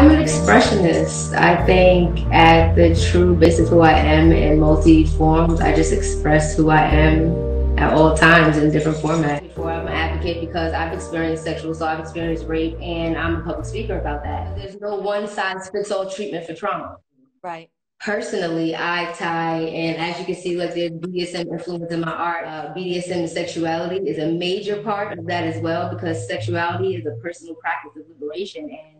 I'm an expressionist. I think at the true basis of who I am in multi forms, I just express who I am at all times in different formats. Before I'm an advocate because I've experienced sexual assault, I've experienced rape, and I'm a public speaker about that. There's no one size fits all treatment for trauma. Right. Personally, I tie, and as you can see, like there's BDSM influence in my art. BDSM and sexuality is a major part of that as well, because sexuality is a personal practice of liberation, and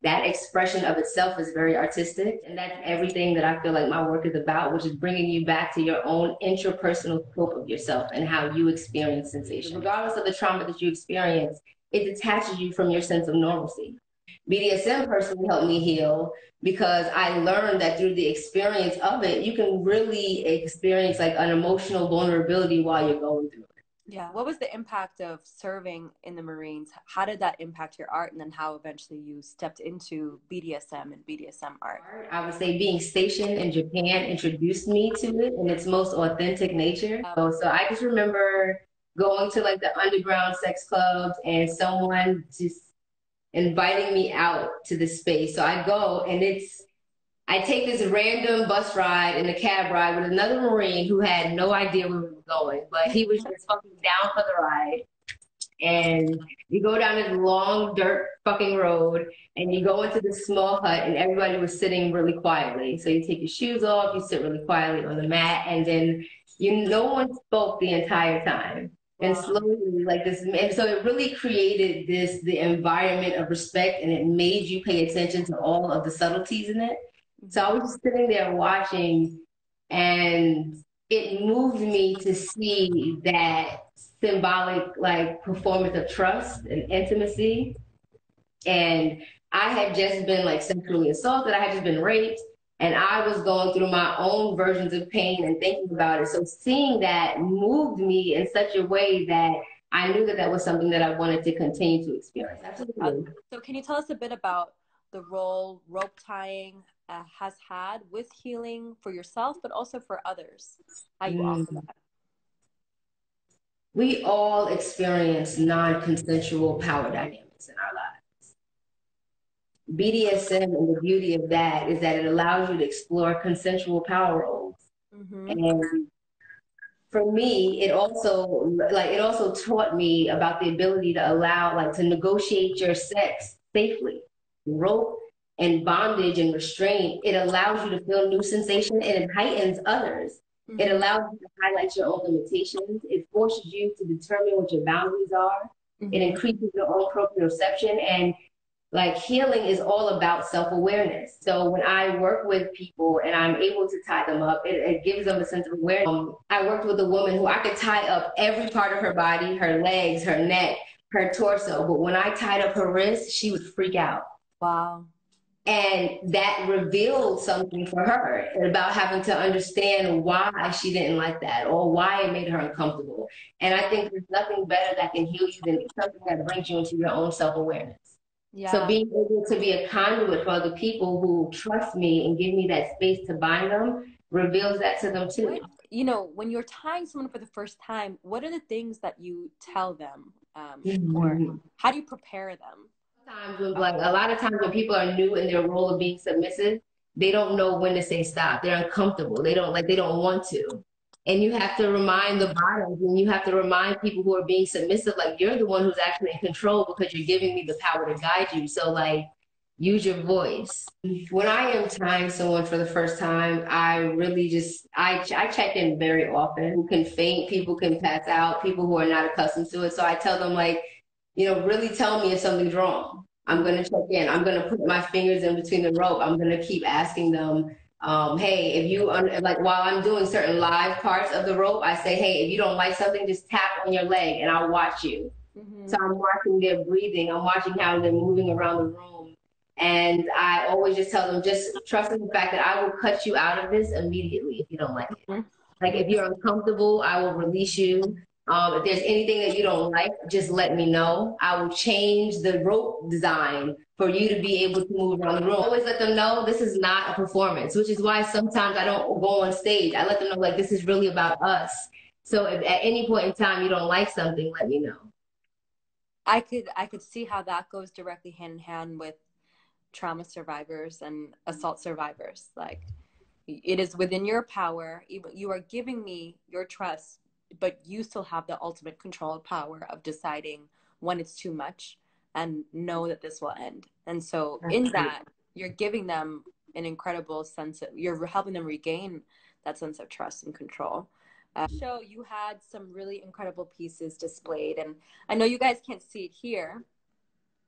that expression of itself is very artistic. And that's everything that I feel like my work is about, which is bringing you back to your own intrapersonal scope of yourself and how you experience sensation. Regardless of the trauma that you experience, it detaches you from your sense of normalcy. BDSM personally helped me heal because I learned that through the experience of it, you can really experience like an emotional vulnerability while you're going through it. Yeah. What was the impact of serving in the Marines? How did that impact your art? And then how eventually you stepped into BDSM and BDSM art? I would say being stationed in Japan introduced me to it in its most authentic nature. So I just remember going to like the underground sex clubs and someone just inviting me out to the space. So I go and I take this random bus ride and a cab ride with another Marine who had no idea where we were going, but he was just fucking down for the ride. And you go down this long dirt fucking road and you go into this small hut and everybody was sitting really quietly. So you take your shoes off, you sit really quietly on the mat, and then no one spoke the entire time. And slowly, like this, and so it really created the environment of respect, and it made you pay attention to all of the subtleties in it. So I was just sitting there watching, and it moved me to see that symbolic, like, performance of trust and intimacy. And I had just been like sexually assaulted. I had just been raped. And I was going through my own versions of pain and thinking about it. So seeing that moved me in such a way that I knew that that was something that I wanted to continue to experience. Absolutely. So can you tell us a bit about the role rope tying has had with healing for yourself, but also for others? How you offer that? We all experience non-consensual power dynamics in our lives. BDSM, and the beauty of that is that it allows you to explore consensual power roles. And for me, it also taught me about the ability to allow, like, to negotiate your sex safely. Rope and bondage and restraint, it allows you to feel new sensation and it heightens others. It allows you to highlight your own limitations. It forces you to determine what your boundaries are. It increases your own proprioception, and like healing is all about self-awareness. So when I work with people and I'm able to tie them up, it gives them a sense of awareness. I worked with a woman who I could tie up every part of her body, her legs, her neck, her torso. But when I tied up her wrist, she would freak out. Wow. And that revealed something for her about having to understand why she didn't like that or why it made her uncomfortable. And I think there's nothing better that can heal you than something that brings you into your own self-awareness. Yeah. So being able to be a conduit for other people who trust me and give me that space to bind them reveals that to them too. You know, when you're tying someone for the first time, what are the things that you tell them, or how do you prepare them? Sometimes, like a lot of times when people are new in their role of being submissive, they don't know when to say stop. They're uncomfortable. They don't want to. And you have to remind the bottoms, and you have to remind people who are being submissive, like, you're the one who's actually in control because you're giving me the power to guide you. So, like, use your voice. When I am tying someone for the first time, I really I check in very often. People can faint, people can pass out, people who are not accustomed to it. So I tell them, like, really tell me if something's wrong. I'm going to check in. I'm going to put my fingers in between the rope. I'm going to keep asking them, hey, if you, like, while I'm doing certain live parts of the rope, I say, hey, if you don't like something, just tap on your leg and I'll watch you. So I'm watching their breathing. I'm watching how they're moving around the room. And I always just tell them, just trust in the fact that I will cut you out of this immediately if you don't like it. Like, if you're uncomfortable, I will release you. If there's anything that you don't like, just let me know. I will change the rope design for you to be able to move around the room. Always let them know this is not a performance, which is why sometimes I don't go on stage. I let them know, like, this is really about us. So if at any point in time you don't like something, let me know. I could see how that goes directly hand in hand with trauma survivors and assault survivors. Like, it is within your power. You are giving me your trust, but you still have the ultimate control power of deciding when it's too much and know that this will end. And so in that, you're giving them an incredible sense of, you're helping them regain that sense of trust and control. Show you had some really incredible pieces displayed, and I know you guys can't see it here,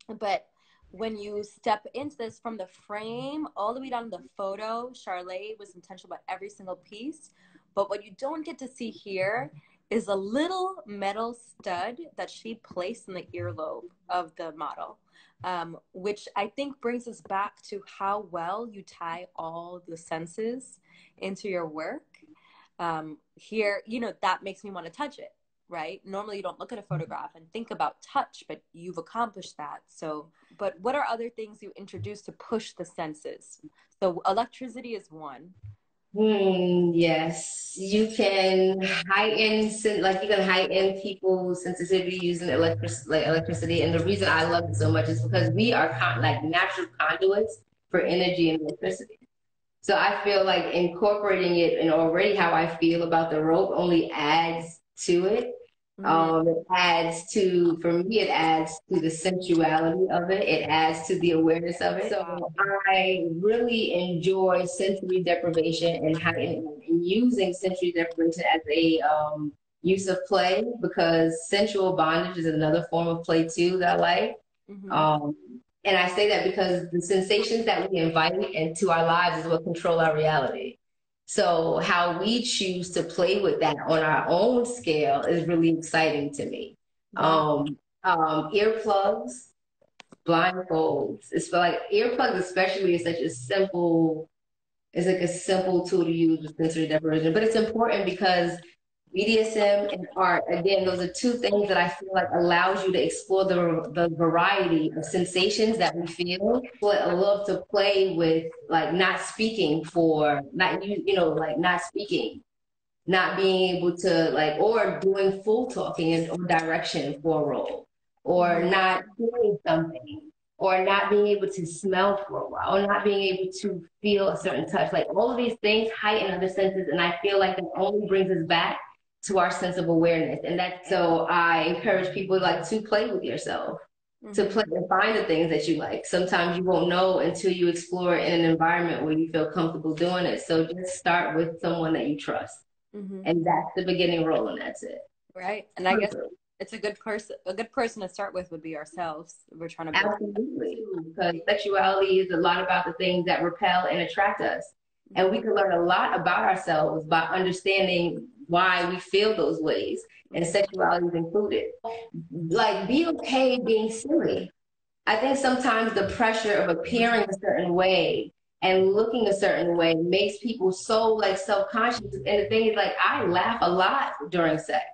but when you step into this, from the frame all the way down to the photo, Sarle was intentional about every single piece. But what you don't get to see here is a little metal stud that she placed in the earlobe of the model, which I think brings us back to how well you tie all the senses into your work. Here, you know, that makes me want to touch it, right? Normally you don't look at a photograph and think about touch, but you've accomplished that. So, but what are other things you introduce to push the senses? So electricity is one. Yes, you can like you can heighten people's sensitivity using electricity. And the reason I love it so much is because we are like natural conduits for energy and electricity. So I feel like incorporating it and already how I feel about the rope only adds to it. It adds to, for me, it adds to the sensuality of it. It adds to the awareness of it. So I really enjoy sensory deprivation and using sensory deprivation as a use of play, because sensual bondage is another form of play too that I like. And I say that because the sensations that we invite into our lives is what control our reality. So how we choose to play with that on our own scale is really exciting to me. Earplugs, blindfolds. It's for like earplugs especially is such a simple, it's like a simple tool to use with sensory deprivation. But it's important because BDSM and art, again, those are two things that I feel like allows you to explore the variety of sensations that we feel. But I love to play with like not speaking for, not, like not speaking, not being able to like, or doing full talking in or direction for a role, or not doing something, or not being able to smell for a while, or not being able to feel a certain touch. Like all of these things heighten other senses, and I feel like that only brings us back to our sense of awareness. And that's so I encourage people like to play with yourself, to play and find the things that you like. Sometimes you won't know until you explore in an environment where you feel comfortable doing it. So just start with someone that you trust. And that's the beginning role, and that's it. Right. And I guess it's a good person to start with would be ourselves. We're trying to build. Absolutely, because sexuality is a lot about the things that repel and attract us. And we can learn a lot about ourselves by understanding why we feel those ways, and sexuality is included. Like, be okay being silly. I think sometimes the pressure of appearing a certain way and looking a certain way makes people so like self-conscious. And the thing is, like, I laugh a lot during sex.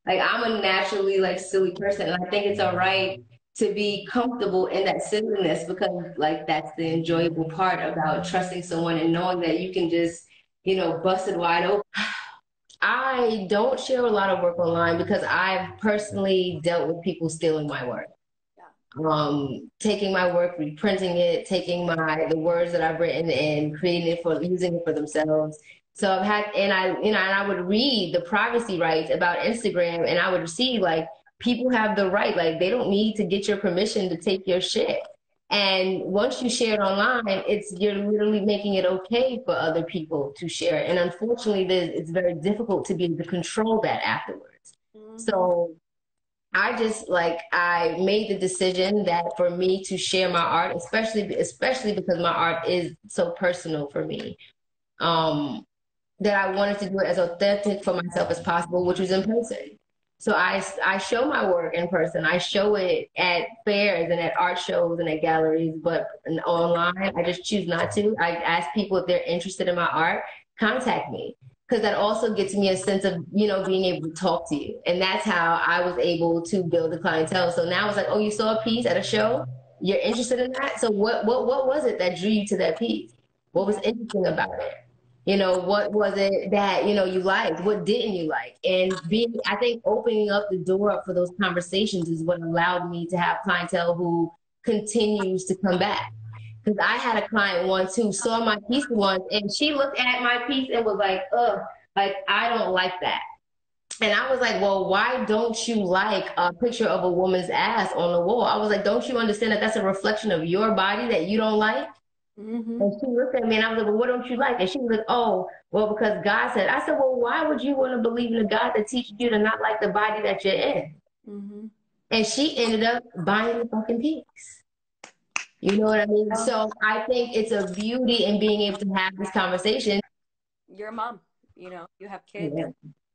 Like, I'm a naturally like silly person, and I think it's all right to be comfortable in that silliness, because like that's the enjoyable part about trusting someone and knowing that you can just, bust it wide open. I don't share a lot of work online because I've personally dealt with people stealing my work. Taking my work, reprinting it, taking the words that I've written and creating it using it for themselves. So I've had, and I would read the privacy rights about Instagram, and I would see like people have the right, like they don't need to get your permission to take your shit. And once you share it online, you're literally making it okay for other people to share it. And unfortunately, it's very difficult to be able to control that afterwards. So I made the decision that for me to share my art, especially because my art is so personal for me, that I wanted to do it as authentic for myself as possible, which was in person. So I show my work in person. I show it at fairs and at art shows and at galleries, but online, I just choose not to. I ask people if they're interested in my art, contact me. Because that also gets me a sense of, being able to talk to you. And that's how I was able to build a clientele. So now it's like, oh, you saw a piece at a show? You're interested in that? So what was it that drew you to that piece? What was interesting about it? What was it that, you liked? What didn't you like? And I think opening up the door for those conversations is what allowed me to have clientele who continues to come back. Because I had a client once who saw my piece once, and she looked at my piece and was like, ugh, like, I don't like that. And I was like, well, why don't you like a picture of a woman's ass on the wall? I was like, don't you understand that that's a reflection of your body that you don't like? Mm-hmm. And she looked at me and I was like, well, what don't you like? And she was like, oh, well, because God said. I said, well, why would you want to believe in a God that teaches you to not like the body that you're in? Mm-hmm. And she ended up buying the fucking piece. You know what I mean? So I think it's a beauty in being able to have this conversation. You're a mom, you know, you have kids. Yeah.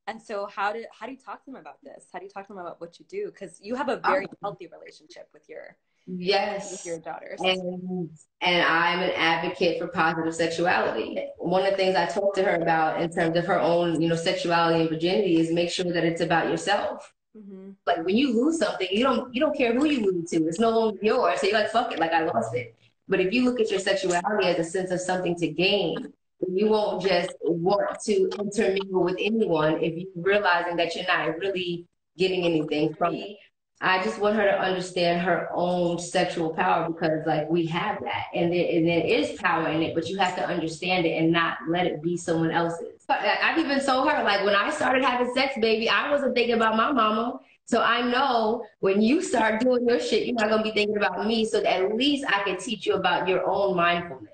And so how do you talk to them about this? How do you talk to them about what you do? Because you have a very healthy relationship with your Yes. daughters. And I'm an advocate for positive sexuality. One of the things I talk to her about in terms of her own, sexuality and virginity is make sure that it's about yourself. Mm-hmm. Like when you lose something, you don't care who you lose it to. It's no longer yours. So you're like, fuck it, like I lost it. But if you look at your sexuality as a sense of something to gain, then you won't just want to intermingle with anyone if you're realizing that you're not really getting anything from it. I just want her to understand her own sexual power because, like, we have that, and there is power in it, but you have to understand it and not let it be someone else's. But I've even told her, like, when I started having sex, baby, I wasn't thinking about my mama. So I know when you start doing your shit, you're not gonna be thinking about me. So at least I can teach you about your own mindfulness.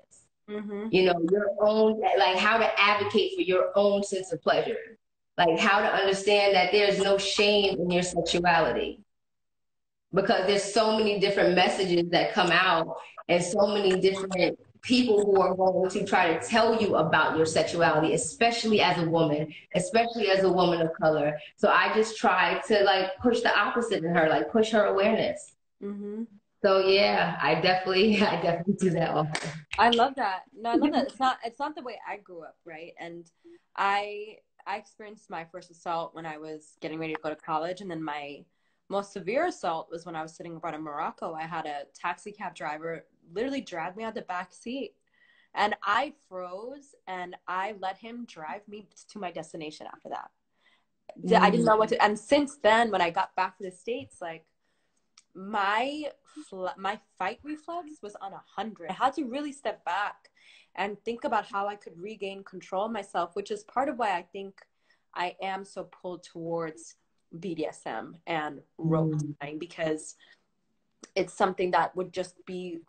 Mm-hmm. Your own, like how to advocate for your own sense of pleasure, like how to understand that there's no shame in your sexuality. Because there's so many different messages that come out and so many different people who are going to try to tell you about your sexuality, especially as a woman, especially as a woman of color. So I just try to like push the opposite in her, like push her awareness. Mm-hmm. So yeah, I definitely do that often. I love that. No, I love that. It's not the way I grew up, right? And I experienced my first assault when I was getting ready to go to college, and then my most severe assault was when I was sitting in front of Morocco. I had a taxi cab driver literally drag me out the back seat, and I froze, and I let him drive me to my destination after that. I didn't know what to, and since then, when I got back to the States, like my fight reflex was on 100. I had to really step back and think about how I could regain control of myself, which is part of why I think I am so pulled towards BDSM and rope tying, because it's something that would just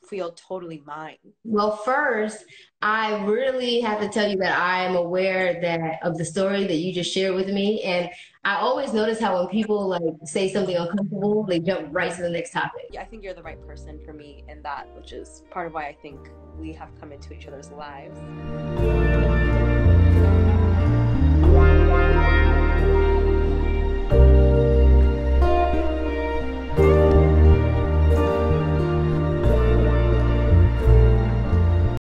feel totally mine. Well, first, I really have to tell you that I am aware that of the story that you just shared with me. And I always notice how when people like say something uncomfortable, they jump right to the next topic. Yeah, I think you're the right person for me in that, which is part of why I think we have come into each other's lives.